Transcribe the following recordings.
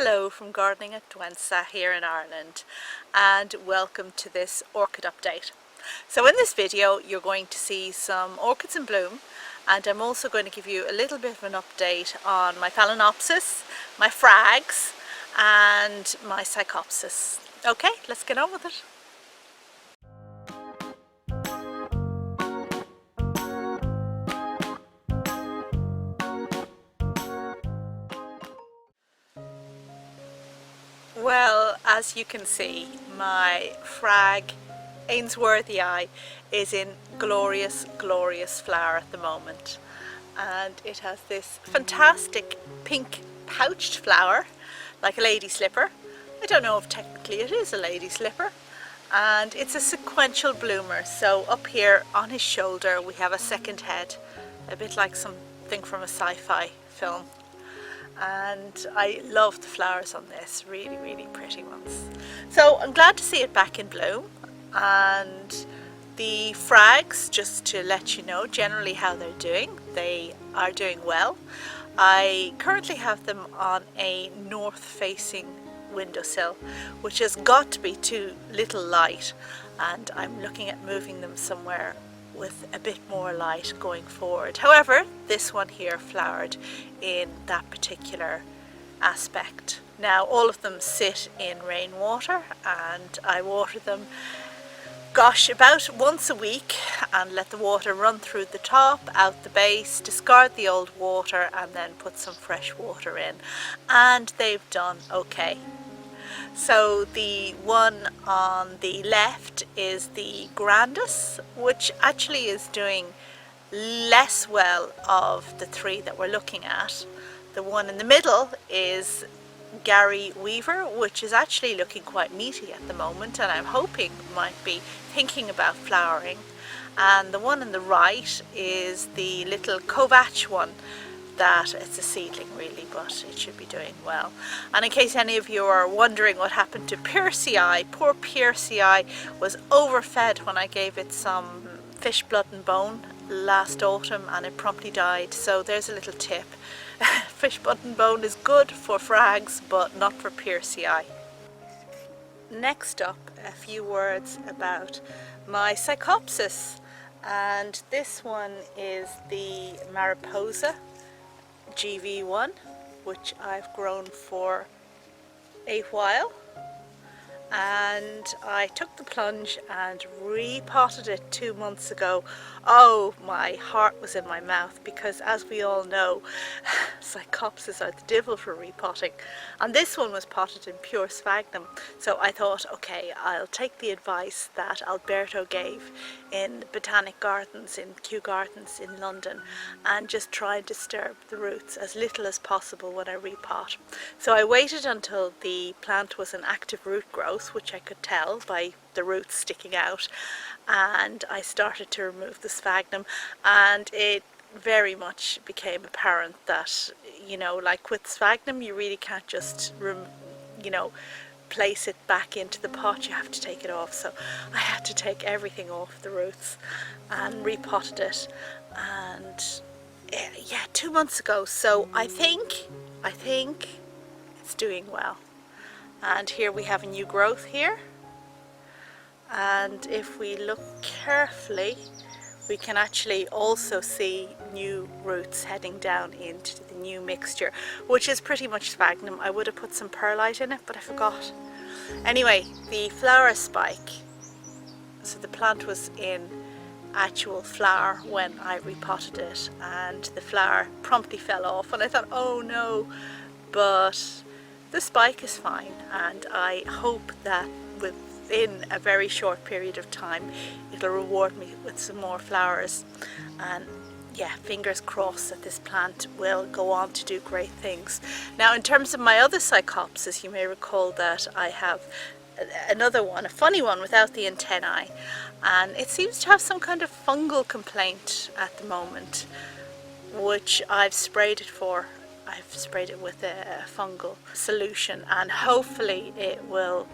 Hello from Gardening at Dwensa here in Ireland, and welcome to this orchid update. So in this video you're going to see some orchids in bloom, and I'm also going to give you a little bit of an update on my Phalaenopsis, my Phrags and my Psychopsis. Okay, let's get on with it. Well, as you can see, my Phrag Ainsworthii is in glorious flower at the moment, and it has this fantastic pink pouched flower like a lady slipper. I don't know if technically it is a lady slipper, and it's a sequential bloomer. So up here on his shoulder we have a second head, a bit like something from a sci-fi film. And I love the flowers on this, really pretty ones. So I'm glad to see it back in bloom. And the Phrags, just to let you know generally how they're doing, they are doing well. I currently have them on a north facing windowsill, which has got to be too little light, and I'm looking at moving them somewhere with a bit more light going forward. However, this one here flowered in that particular aspect. Now all of them sit in rainwater, and I water them about once a week and let the water run through the top, out the base, discard the old water and then put some fresh water in, and they've done okay. So the one on the left is the Grande, which actually is doing less well of the three that we're looking at. The one in the middle is Garren Weaver, which is actually looking quite meaty at the moment, and I'm hoping might be thinking about flowering. And the one on the right is the little kovachii one. That it's a seedling really, but it should be doing well. And in case any of you are wondering what happened to Piercii, poor Piercii was overfed when I gave it some fish blood and bone last autumn, and it promptly died. So there's a little tip. Fish blood and bone is good for Phrags, but not for Piercii. Next up, a few words about my Psychopsis, and this one is the Mariposa GV1, which I've grown for a while, and I took the plunge and repotted it 2 months ago. Oh, my heart was in my mouth, because as we all know, Psychopsis are the devil for repotting, and this one was potted in pure sphagnum. So I thought, okay, I'll take the advice that Alberto gave in the Botanic Gardens in Kew Gardens in London, and just try and disturb the roots as little as possible when I repot. So I waited until the plant was an active root growth, which I could tell by the roots sticking out, and I started to remove the sphagnum, and it very much became apparent that, you know, like with sphagnum, you really can't just place it back into the pot, you have to take it off. So I had to take everything off the roots and repotted it, and yeah, 2 months ago. So I think it's doing well. And here we have a new growth here, and if we look carefully we can actually also see new roots heading down into the new mixture, which is pretty much sphagnum. I would have put some perlite in it, but I forgot. Anyway, the flower spike, so the plant was in actual flower when I repotted it, and the flower promptly fell off, and I thought, oh no, but the spike is fine, and I hope that within a very short period of time it'll reward me with some more flowers. And yeah, fingers crossed that this plant will go on to do great things. Now, in terms of my other Psychopsis, you may recall that I have another one, a funny one without the antennae, and it seems to have some kind of fungal complaint at the moment, which I've sprayed it for. I've sprayed it with a fungal solution, and hopefully it will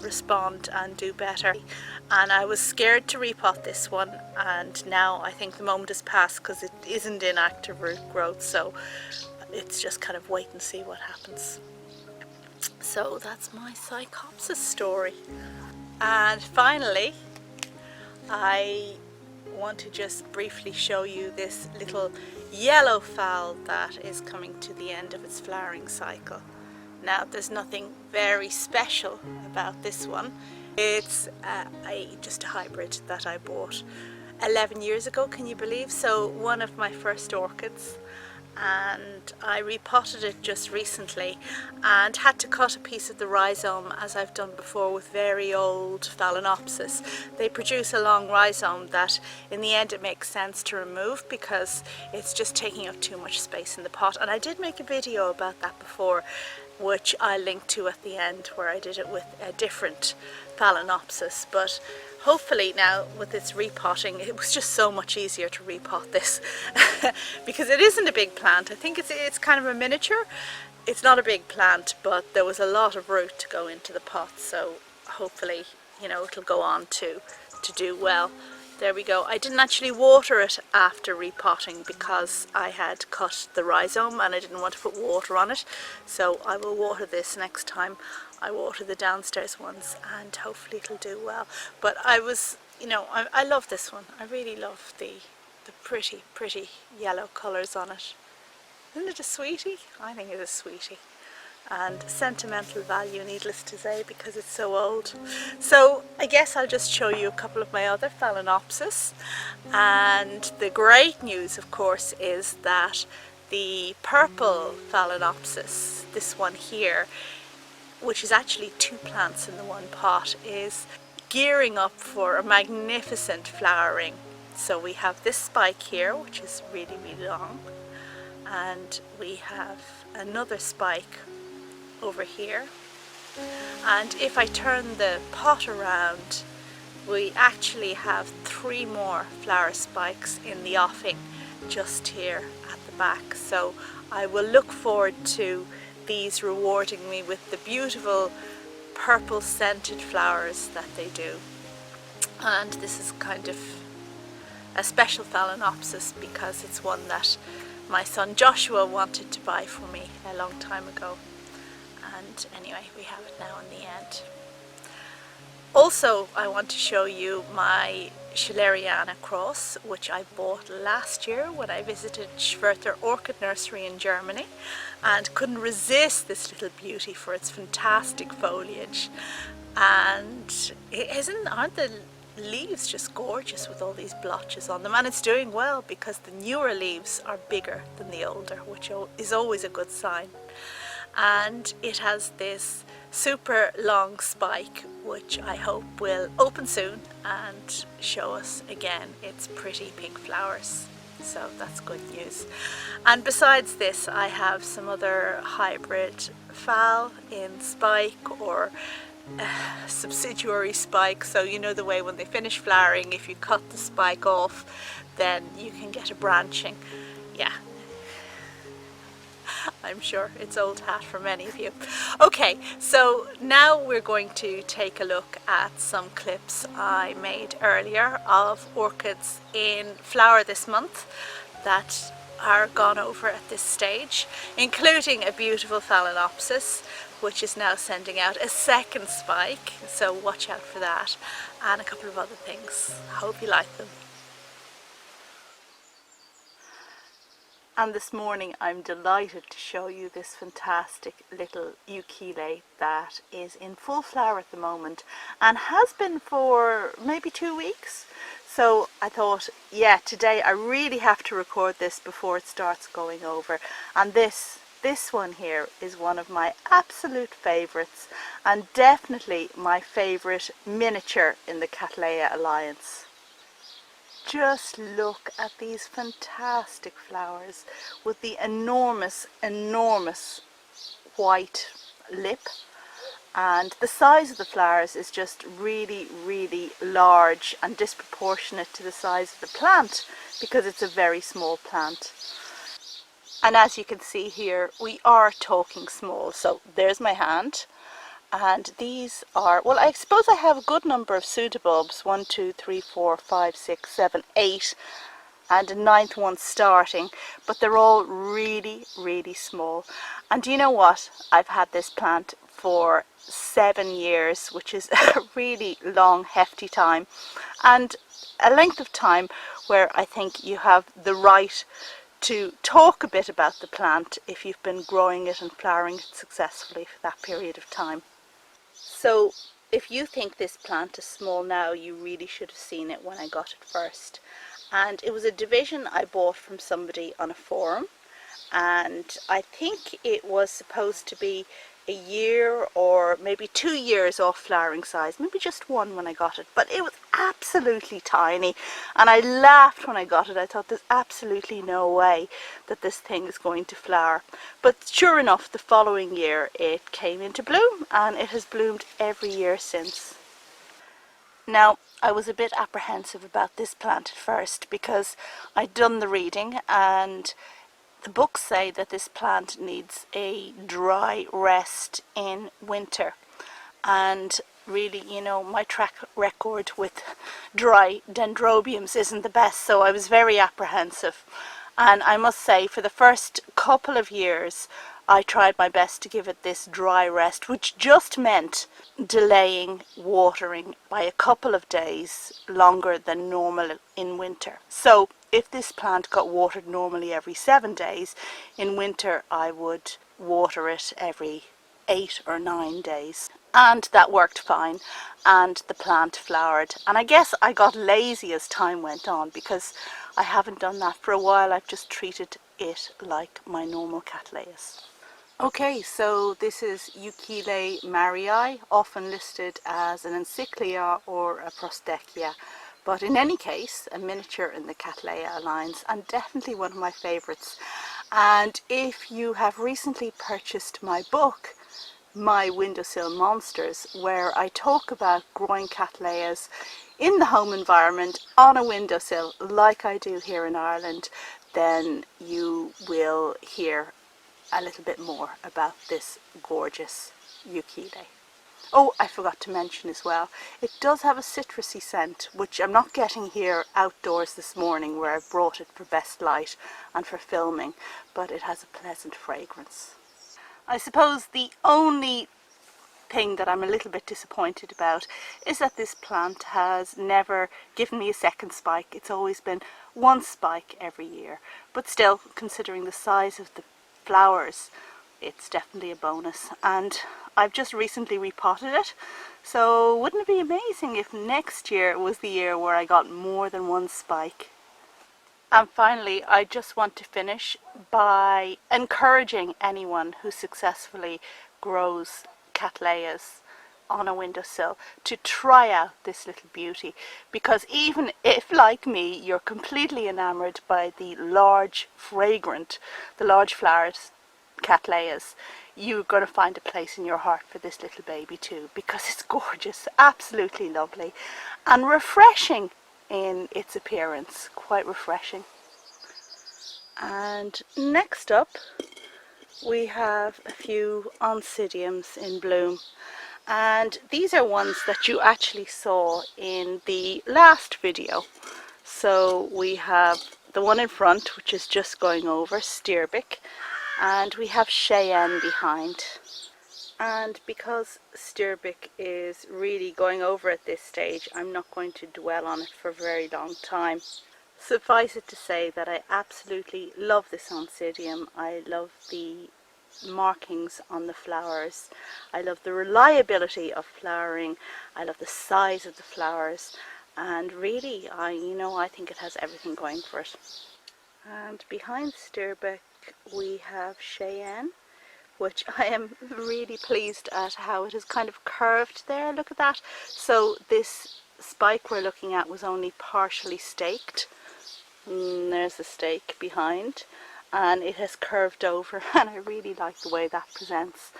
respond and do better. And I was scared to repot this one, and now I think the moment has passed, because it isn't in active root growth, so it's just kind of wait and see what happens. So that's my Psychopsis story. And finally, I want to just briefly show you this little yellow Phal that is coming to the end of its flowering cycle. Now, there's nothing very special about this one. It's just a hybrid that I bought 11 years ago, can you believe? So one of my first orchids, and I repotted it just recently and had to cut a piece of the rhizome, as I've done before with very old Phalaenopsis. They produce a long rhizome that in the end it makes sense to remove because it's just taking up too much space in the pot, and I did make a video about that before, which I linked to at the end, where I did it with a different Phalaenopsis. But hopefully now with its repotting, it was just so much easier to repot this because it isn't a big plant. I think it's kind of a miniature. It's not a big plant, but there was a lot of root to go into the pot, so hopefully, you know, it'll go on to do well. There we go. I didn't actually water it after repotting because I had cut the rhizome and I didn't want to put water on it, so I will water this next time I water the downstairs ones, and hopefully it'll do well. But I was, you know, I love this one. I really love the pretty yellow colours on it. Isn't it a sweetie? I think it's a sweetie. And sentimental value, needless to say, because it's so old. So I guess I'll just show you a couple of my other Phalaenopsis. And the great news, of course, is that the purple Phalaenopsis, this one here, which is actually two plants in the one pot, is gearing up for a magnificent flowering. So we have this spike here, which is really long, and we have another spike over here, and if I turn the pot around, we actually have 3 more flower spikes in the offing just here at the back. So I will look forward to these rewarding me with the beautiful purple scented flowers that they do. And this is kind of a special Phalaenopsis because it's one that my son Joshua wanted to buy for me a long time ago. And anyway, we have it now in the end. Also, I want to show you my Shaleriana Cross, which I bought last year when I visited Schwerter Orchid Nursery in Germany, and couldn't resist this little beauty for its fantastic foliage. And aren't the leaves just gorgeous with all these blotches on them? And it's doing well because the newer leaves are bigger than the older, which is always a good sign. And it has this super long spike, which I hope will open soon and show us again its pretty pink flowers. So that's good news. And besides this, I have some other hybrid Phal in spike or subsidiary spike. So you know the way when they finish flowering, if you cut the spike off, then you can get a branching. Yeah, I'm sure it's old hat for many of you. Okay, so now we're going to take a look at some clips I made earlier of orchids in flower this month that are gone over at this stage, including a beautiful Phalaenopsis, which is now sending out a second spike, so watch out for that, and a couple of other things. I hope you like them. And this morning I'm delighted to show you this fantastic little Euchile that is in full flower at the moment and has been for maybe 2 weeks. So I thought, yeah, today I really have to record this before it starts going over. And this one here is one of my absolute favourites, and definitely my favourite miniature in the Cattleya Alliance. Just look at these fantastic flowers with the enormous white lip, and the size of the flowers is just really large and disproportionate to the size of the plant because it's a very small plant. And as you can see here, we are talking small. So there's my hand. And these are, well, I suppose I have a good number of pseudobulbs, 1, 2, 3, 4, 5, 6, 7, 8, and a 9th one starting, but they're all really small. And do you know what? I've had this plant for 7 years, which is a really long, hefty time, and a length of time where I think you have the right to talk a bit about the plant if you've been growing it and flowering it successfully for that period of time. So if you think this plant is small now, you really should have seen it when I got it first. And it was a division I bought from somebody on a forum, and I think it was supposed to be a year or maybe 2 years off flowering size, maybe just one when I got it, but it was absolutely tiny, and I laughed when I got it. I thought there's absolutely no way that this thing is going to flower. But sure enough, the following year it came into bloom, and it has bloomed every year since. Now, I was a bit apprehensive about this plant at first because I'd done the reading, and the books say that this plant needs a dry rest in winter, and really, you know, my track record with dry dendrobiums isn't the best, so I was very apprehensive. And I must say, for the first couple of years I tried my best to give it this dry rest, which just meant delaying watering by a couple of days longer than normal in winter. So if this plant got watered normally every 7 days, in winter I would water it every 8 or 9 days. And that worked fine, and the plant flowered. And I guess I got lazy as time went on, because I haven't done that for a while. I've just treated it like my normal Cattleyas. Okay, so this is Euchile mariae, often listed as an encyclia or a prosdekia, but in any case a miniature in the Cattleya alliance, and definitely one of my favourites. And if you have recently purchased my book, My Windowsill Monsters, where I talk about growing Cattleyas in the home environment on a windowsill like I do here in Ireland, then you will hear a little bit more about this gorgeous Euchile. Oh, I forgot to mention as well, it does have a citrusy scent, which I'm not getting here outdoors this morning where I've brought it for best light and for filming, but it has a pleasant fragrance. I suppose the only thing that I'm a little bit disappointed about is that this plant has never given me a second spike. It's always been one spike every year, but still, considering the size of the flowers, it's definitely a bonus. And I've just recently repotted it, so wouldn't it be amazing if next year was the year where I got more than one spike? And finally, I just want to finish by encouraging anyone who successfully grows Cattleyas on a windowsill to try out this little beauty, because even if, like me, you're completely enamored by the large flowered Cattleyas, you're going to find a place in your heart for this little baby too, because it's gorgeous, absolutely lovely, and refreshing in its appearance, quite refreshing. And next up we have a few Oncidiums in bloom, and these are ones that you actually saw in the last video. So we have the one in front, which is just going over, Stirbic, and we have Chayenne behind. And because Stirbic is really going over at this stage, I'm not going to dwell on it for a very long time. Suffice it to say that I absolutely love this Oncidium. I love the markings on the flowers, I love the reliability of flowering, I love the size of the flowers, and really I think it has everything going for it. And behind Stirbic we have Chayenne, which I am really pleased at how it is kind of curved there. Look at that. So this spike we're looking at was only partially staked. There's the stake behind, and it has curved over, and I really like the way that presents.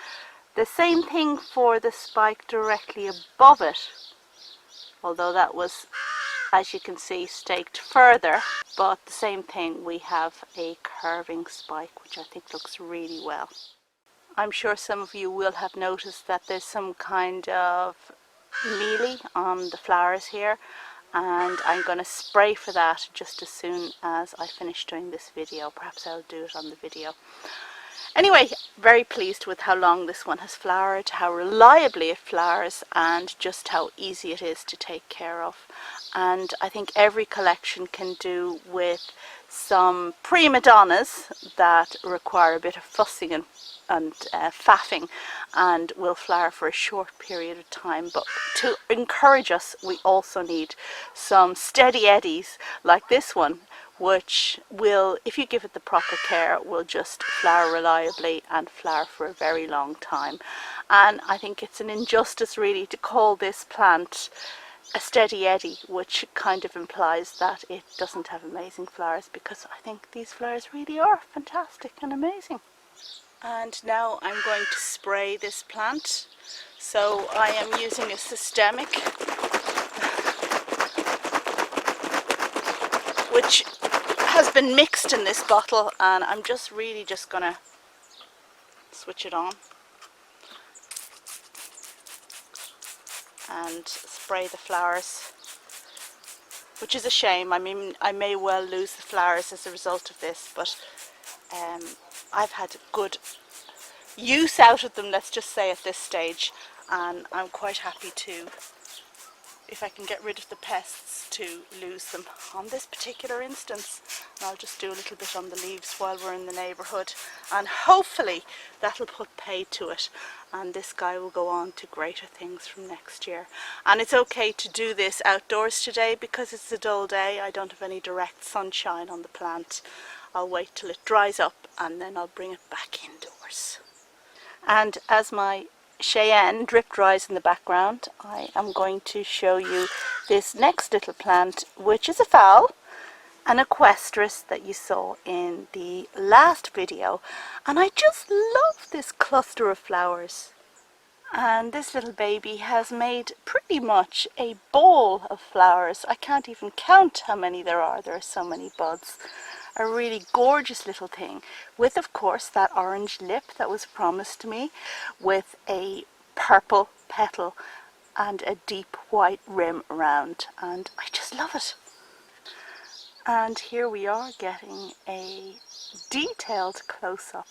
The same thing for the spike directly above it, although that was, as you can see, staked further, but the same thing, we have a curving spike, which I think looks really well. I'm sure some of you will have noticed that there's some kind of mealy on the flowers here, and I'm going to spray for that just as soon as I finish doing this video. Perhaps I'll do it on the video. Anyway, very pleased with how long this one has flowered, how reliably it flowers, and just how easy it is to take care of. And I think every collection can do with some prima donnas that require a bit of fussing and faffing, and will flower for a short period of time. But to encourage us, we also need some steady eddies like this one, which will, if you give it the proper care, will just flower reliably and flower for a very long time. And I think it's an injustice really to call this plant a steady eddy, which kind of implies that it doesn't have amazing flowers, because I think these flowers really are fantastic and amazing. And now I'm going to spray this plant. So I am using a systemic, which has been mixed in this bottle, and I'm just gonna switch it on and spray the flowers, which is a shame. I mean, I may well lose the flowers as a result of this, but I've had good use out of them, let's just say, at this stage, and I'm quite happy to, if I can get rid of the pests, to lose them on this particular instance. And I'll just do a little bit on the leaves while we're in the neighbourhood, and hopefully that'll put paid to it, and this guy will go on to greater things from next year. And it's okay to do this outdoors today because it's a dull day. I don't have any direct sunshine on the plant. I'll wait till it dries up and then I'll bring it back indoors. And as my Chayenne drip dries in the background, I am going to show you this next little plant, which is a Phal, an equestris that you saw in the last video. And I just love this cluster of flowers. And this little baby has made pretty much a ball of flowers. I can't even count how many there are so many buds. A really gorgeous little thing, with of course that orange lip that was promised to me, with a purple petal and a deep white rim around, and I just love it. And here we are getting a detailed close-up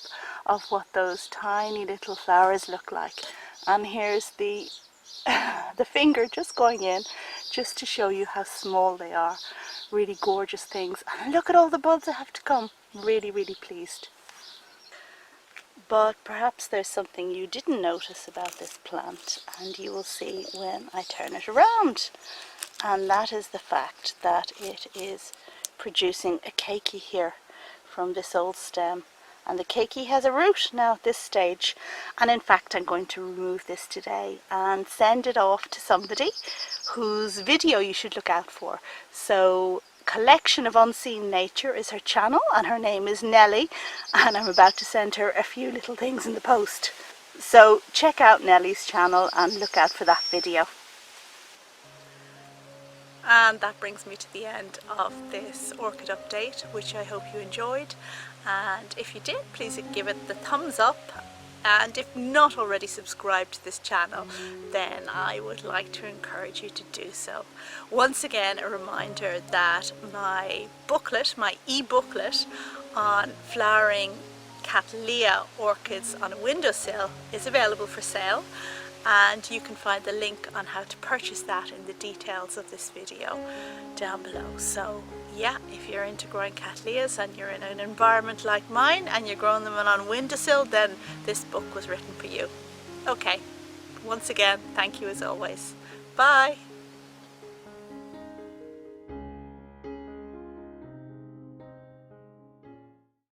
of what those tiny little flowers look like. And here's the finger just going in, just to show you how small they are. Really gorgeous things. And look at all the buds that have to come. Really, really pleased. But perhaps there's something you didn't notice about this plant, and you will see when I turn it around. And that is the fact that it is producing a keiki here from this old stem. And the keiki has a root now at this stage, and in fact I'm going to remove this today and send it off to somebody whose video you should look out for. So Collection of Unseen Nature is her channel, and her name is Nellie, and I'm about to send her a few little things in the post. So check out Nellie's channel and look out for that video. And that brings me to the end of this orchid update, which I hope you enjoyed. And if you did, please give it the thumbs up. And if not already subscribed to this channel, then I would like to encourage you to do so. Once again, a reminder that my booklet, my e-booklet on flowering Cattleya orchids on a windowsill is available for sale. And you can find the link on how to purchase that in the details of this video down below. So yeah, if you're into growing Cattleyas and you're in an environment like mine and you're growing them on a windowsill, then this book was written for you. Okay, once again, thank you as always. Bye!